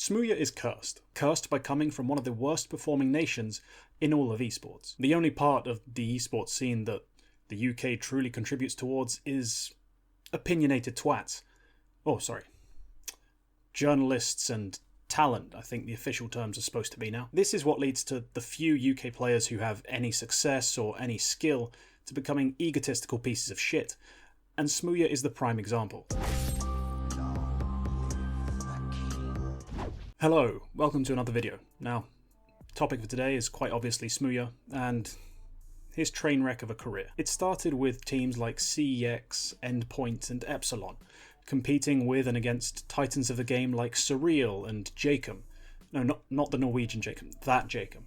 Smooya is cursed. Cursed by coming from one of the worst performing nations in all of esports. The only part of the esports scene that the UK truly contributes towards is opinionated twats. Oh, sorry. Journalists and talent, I think the official terms are supposed to be now. This is what leads to the few UK players who have any success or any skill to becoming egotistical pieces of shit, and Smooya is the prime example. Hello, welcome to another video. Now, topic for today is quite obviously Smooya and his train wreck of a career. It started with teams like CEX, Endpoint and Epsilon, competing with and against titans of the game like Surreal and Jacob. No, not the Norwegian Jacob, that Jacob.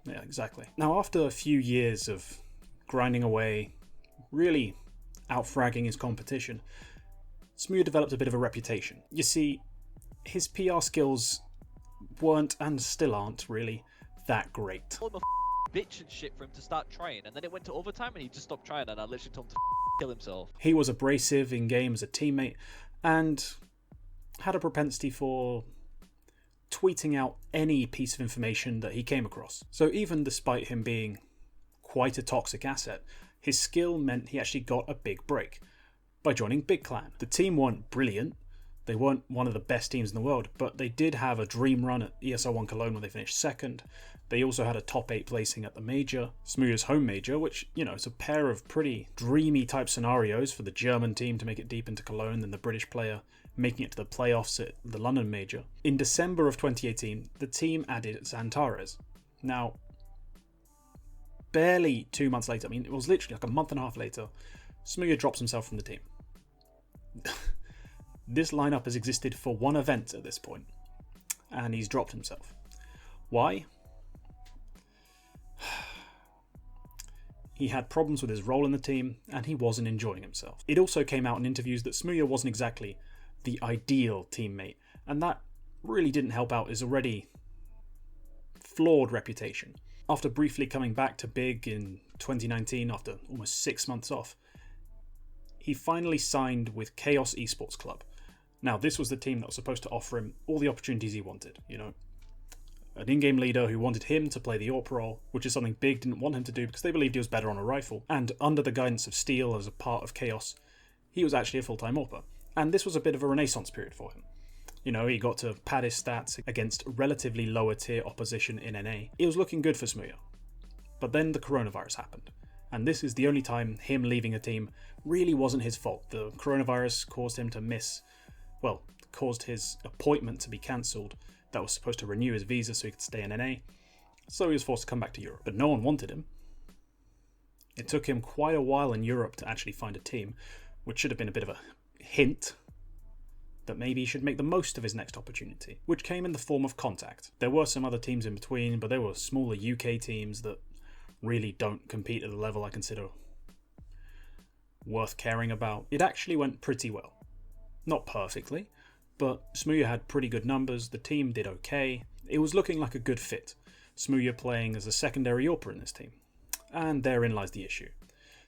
Yeah, exactly. Now, after a few years of grinding away, really out-fragging his competition, Smooya developed a bit of a reputation. You see, his PR skills weren't, and still aren't, really that great. All the bitch and shit for him to start trying, and then it went to overtime and he just stopped trying, and I literally told him to kill himself. He was abrasive in game as a teammate and had a propensity for tweeting out any piece of information that he came across. So even despite him being quite a toxic asset, his skill meant he actually got a big break by joining Big Clan. The team weren't brilliant. They weren't one of the best teams in the world, but they did have a dream run at ESL 1 Cologne where they finished second. They also had a top 8 placing at the major, Smooya's home major, which, you know, it's a pair of pretty dreamy type scenarios for the German team to make it deep into Cologne and the British player making it to the playoffs at the London major. In December of 2018, the team added Xantares. Now, barely 2 months later, I mean, it was literally like a month and a half later, Smooya drops himself from the team. This lineup has existed for one event at this point, and he's dropped himself. Why? He had problems with his role in the team, and he wasn't enjoying himself. It also came out in interviews that Smooya wasn't exactly the ideal teammate, and that really didn't help out his already flawed reputation. After briefly coming back to Big in 2019 after almost 6 months off, he finally signed with Chaos Esports Club. Now, this was the team that was supposed to offer him all the opportunities he wanted, you know. An in-game leader who wanted him to play the AWP role, which is something Big didn't want him to do because they believed he was better on a rifle. And under the guidance of Steel as a part of Chaos, he was actually a full-time AWPer. And this was a bit of a renaissance period for him. You know, he got to pad his stats against relatively lower tier opposition in NA. It was looking good for Smooya. But then the coronavirus happened. And this is the only time him leaving a team really wasn't his fault. The coronavirus caused him to caused his appointment to be cancelled that was supposed to renew his visa so he could stay in NA. So he was forced to come back to Europe. But no one wanted him. It took him quite a while in Europe to actually find a team, which should have been a bit of a hint that maybe he should make the most of his next opportunity, which came in the form of Contact. There were some other teams in between, but they were smaller UK teams that really don't compete at a level I consider worth caring about. It actually went pretty well. Not perfectly, but Smooya had pretty good numbers, the team did okay. It was looking like a good fit, Smooya playing as a secondary AWPer in this team. And therein lies the issue.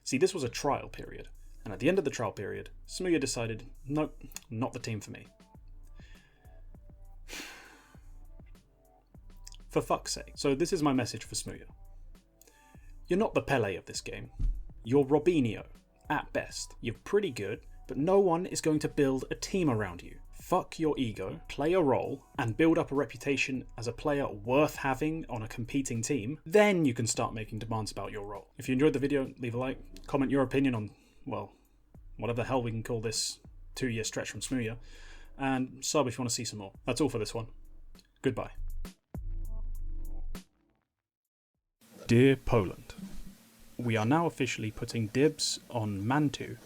See, this was a trial period, and at the end of the trial period, Smooya decided, nope, not the team for me. For fuck's sake. So this is my message for Smooya. You're not the Pele of this game. You're Robinho, at best. You're pretty good, but no one is going to build a team around you. Fuck your ego, play a role, and build up a reputation as a player worth having on a competing team. Then you can start making demands about your role. If you enjoyed the video, leave a like, comment your opinion on, well, whatever the hell we can call this 2-year stretch from Smooya, and sub if you want to see some more. That's all for this one. Goodbye. Dear Poland, we are now officially putting dibs on Mantu